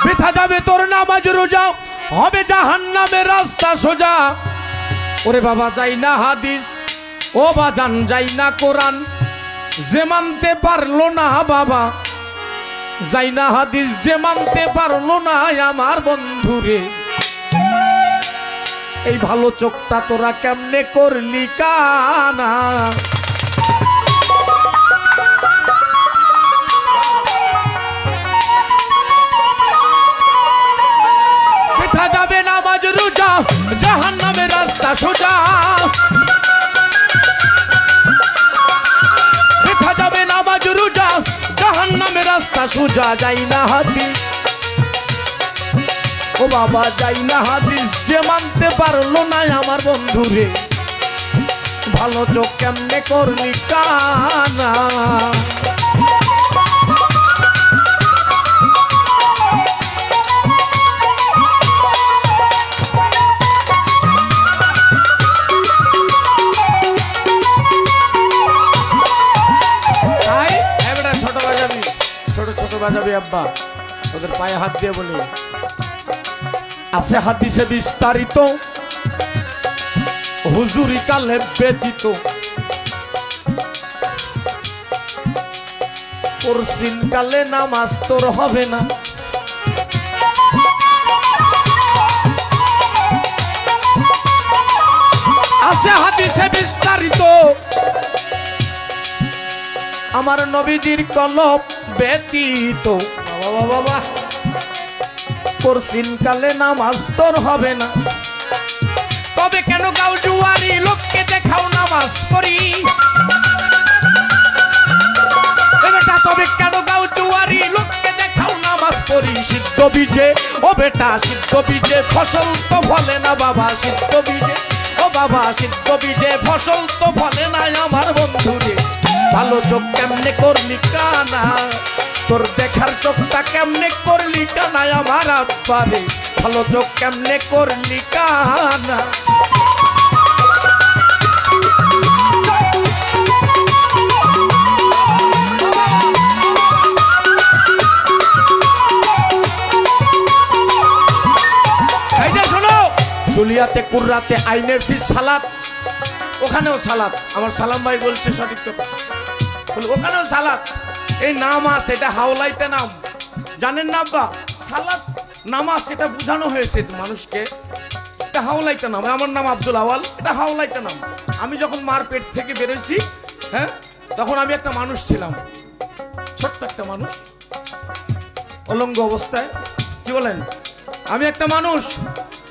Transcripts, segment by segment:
বৃথা যাবে তোর নামাজ রোজা, হবে জাহান্নামের রাস্তা সোজা। ওরে বাবা যাই না হাদিস, ও বাজান যাই না কোরআন, যে মানতে পারলো না বাবা যাই না হাদিস, যে মানতে পারলো না আমার বন্ধুরে। এই ভালো চোখটা তোরা কেমনে করলি কানা, বৃথা যাবে নামাজ রোজা, জাহান্নামের রাস্তা সোজা। বৃথা যাবে নামাজ রোজা, জাহান্নামের রাস্তা সোজা। যাই না হাদিস, ও বাবা যাই না হাদিস, যে মানতে পারলো না আমার বন্ধুরে। ভালো চোখ কেমনে করলি কানা। ছোট বাজাবি আব্বা, ওদের পায়ে হাত দিয়ে বলি আছে হাদিসে বিস্তারিত, হুজুরি কালে ব্যতীত, পরশিন কালে নামাজ তোর হবে না। আছে হাদিসে বিস্তারিত, আমার নবীজির কলব ব্যতীত, বাবা বাবা পরশিন কালে নামাজ তোর হবে না। তবে কেন গাও জুয়ারি, লোককে দেখাও নামাজ পড়ি। বেটা তবে কেন গাও জুয়ারি, লোককে দেখাও নামাজ পড়ি। সিদ্ধ বীজে ও বেটা সিদ্ধ বীজে ফসল তো ফলে না বাবা, সিদ্ধ বীজে ও বাবা সিদ্ধ বীজে ফসল তো ফলে না আমার বন্ধুরে। ভালো চোখ কেমনে করলি কানা, তোর দেখার চোখটা কেমনে করলি কানা আমার আব্বারে। ভালো চোখ কেমনে করলি কানা। এই যে শোনো, জুলিয়াতে কুররাতে আইনের ফিস সালাত, ওখানেও সালাত। আমার সালাম ভাই বলছে সঠিক কথা, ওখানেও সালাত। এই নামাজ এটা হাওলাইতে নাম, জানেন না আব্বা? সালাত নামাজ এটা বোঝানো হয়েছে মানুষকে, এটা হাওলাইতে নাম। আমার নাম আব্দুল আওয়াল, এটা হাওলাইতে নাম। আমি যখন মার পেট থেকে বেরোইছি, হ্যাঁ, তখন আমি একটা মানুষ ছিলাম, ছোট্ট একটা মানুষ, অলঙ্গ অবস্থায়। কি বলেন? আমি একটা মানুষ,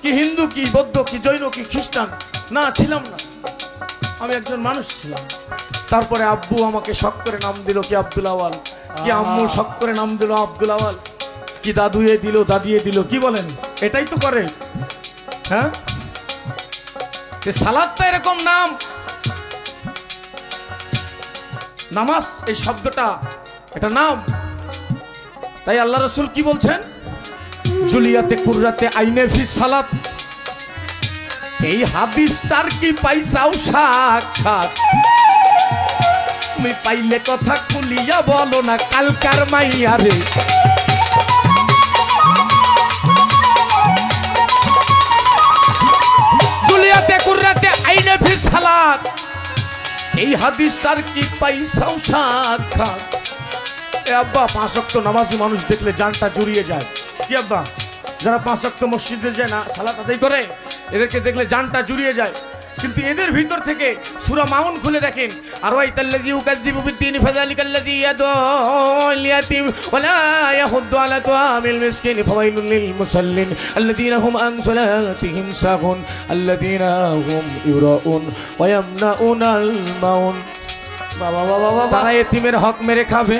কি হিন্দু কি বৌদ্ধ কি জৈন কি খ্রিস্টান না, ছিলাম না, আমি একজন মানুষ ছিলাম। তারপরে আব্বু আমাকে শখ করে নাম দিল কি আব্দুল আওয়াল, কি আম্মু শখ করে নাম দিল আব্দুল আওয়াল, কি দাদুয়ে দিল দাদিয়ে দিল। কি বলেন? এটাই তো করে, হ্যাঁ। সালাদটা এরকম নাম, নামাজ এই শব্দটা এটা নাম। তাই আল্লাহ রাসূল কি বলছেন? জুলিয়াতে কুররাতে আইনে ফি সালাত। এই হাদিসটার কি পাইছাও সাক্ষাৎ? তুমি পাইলে কথা খুলিয়া বলো না কালকার মাইয়া রে। জুলিয়াতে কুররাতে আইনে ফি সালাত, এই হাদিসটার কি পাইছাও সাক্ষাৎ? এ আব্বা, 5 ওয়াক্ত নামাজি মানুষ দেখলে জানটা জুড়িয়ে যায়। কি আব্বা, যারা 5 ওয়াক্ত মসজিদে যায় না, সালাত আদায় করে, এদেরকে দেখলে জানটা জুড়িয়ে যায়। কিন্তু এদের ভিতর থেকে সূরা মাউন খুলে দেখেন, আরাইতাল্লাযী ইউকাযযিবু বিদ্দীনি ফাযালিকাল্লাযী ইয়াদউল ইয়াতীম ওয়া লা ইয়াহুদ্দু আলা তুআমিল মিসকিন ফাওয়াইলুল লিল মুসাল্লিন আল্লাযীনা হুম আন সালাতিহিম সাহুন আল্লাযীনা হুম ইউরাউন ওয়া ইয়ামনাউনাল মাউন। বাবা বাবা বাবা, তারা এতিমের হক মেরে খাবে,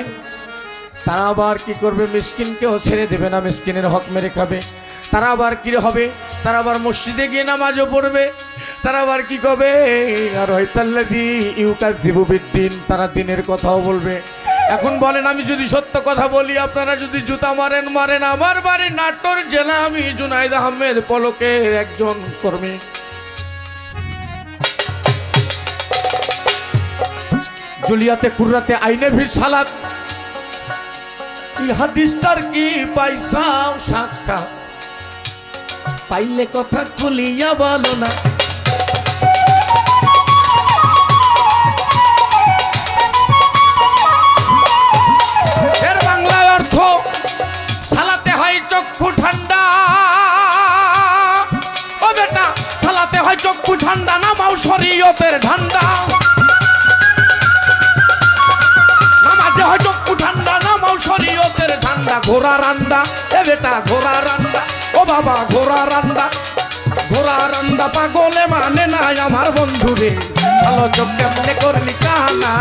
তারা আবার কি করবে? মিসকিনকেও ছেড়ে দেবে না, মিসকিনের হক মেরে খাবে। তারা আবার কি হবে? তারা আবার মসজিদে গিয়ে নামাজও পড়বে, তারা আবার কি করবে? আর হয়তাল্লাযী ইউকাযযিবু বিদ্দীন, তারা দিনের কথাও বলবে। এখন বলেন, আমি যদি সত্য কথা বলি, আপনারা যদি জুতা মারেন মারেন। আমার বাড়ি নাটোর জেলা, আমি জুনাইদ আহমেদ পলকের একজন কর্মী। জুলিয়াতে কুররাতে আইনে ফি সালাত, এই হাদিসটার কি পাইছাও সাক্ষাৎ? পাইলে কথা খুলিয়া বলো না। এর বাংলা অর্থ সালাতে হয় চক্ষু ঠান্ডা। ও বেটা, সালাতে হয় চক্ষু ঠান্ডা, নামাও শরীয়তের ঠান্ডা। নামাজে হয় চক্ষু ঠান্ডা, নামাও শরীয়তের ঠান্ডা। ঘোড়া রান্ডা এ বেটা, ঘোড়া রান্ডা। ও বাবা, ঘোড়া রান্ডা, ঘোড়া রান্ডা পাগলে মানে না আমার বন্ধুরে। ভালো চোখ কেমনে করলি কানা,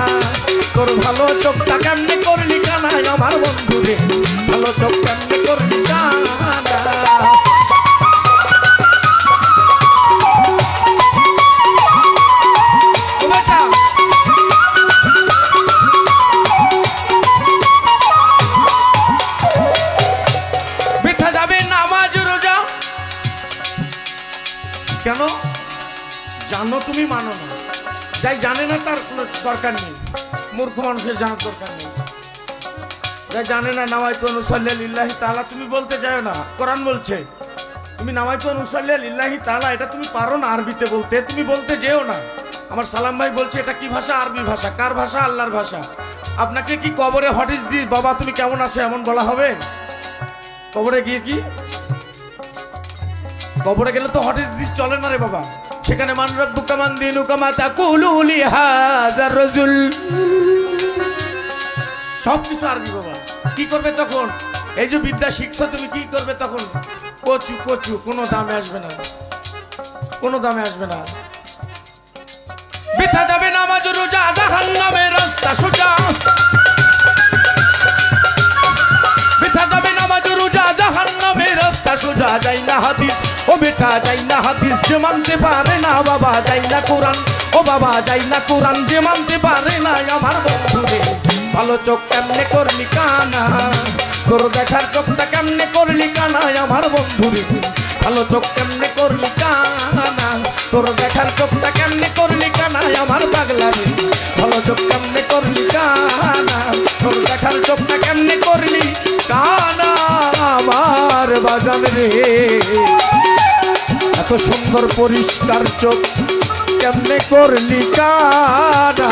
তোর ভালো চোখটা কেমনে করলি কানা আমার বন্ধুরে। ভালো চোখ কেমনে করলি কানা। বিঠা যাবে নামাজ রোজা কেন? জানো তুমি মানো না। যাই জানে না তার কোনো দরকার নেই, মূর্খ মানুষের জানার দরকার নেই। যাই জানে না নাওয়াইতু নুসাল্লি লিল্লাহি তাআলা তুমি বলতে চাও না। কোরআন বলছে তুমি নাওয়াইতু নুসাল্লি লিল্লাহি তাআলা, এটা তুমি পারো না আরবিতে বলতে, তুমি বলতে যেও না। আমার সালাম ভাই বলছে এটা কি ভাষা? আরবি ভাষা। কার ভাষা? আল্লাহর ভাষা। আপনাকে কি কবরে হদিস দি বাবা তুমি কেমন আছো এমন বলা হবে? কবরে গিয়ে কি? কবরে গেলে তো হদিস দিস চলে না রে বাবা। সেখানে মান রাব্বুকা মান দিনুকা মা তাকুলু লিহাযার রাজুল, সব কিছু আরবি বাবা। কি করবে তখন? এই যে বিদ্যা শিখছো তুমি, কি করবে তখন? কচু কচু, কোনো দামে আসবে না, কোনো দামে আসবে না। বৃথা যাবে নামাজ রোজা, জাহান্নামের রাস্তা সোজা। বৃথা যাবে নামাজ রোজা, জাহান্নামের রাস্তা সোজা। যাই না হাদিস ও বেটা, যাই না হাদিস যে মানতে পারে না বাবা। যাই না কোরআন ও বাবা, যাই না কোরআন যে মানতে পারে না আমার বন্ধুরে। ভালো চোখ কেমনে করলি কানা, তোর দেখার চোখটা কেমনে করলি কানা আমার বন্ধুরে। ভালো চোখ কেমনে করলি কানা, তোর দেখার চোখটা কেমনে করলি কানা আমার পাগলা রে। ভালো চোখ কেমনে করলি কানা, তোর দেখার চোখটা কেমনে করলি কানা আমার বাজান রে। এত সুন্দর পরিষ্কার চোখ কেমনে করলি কানা।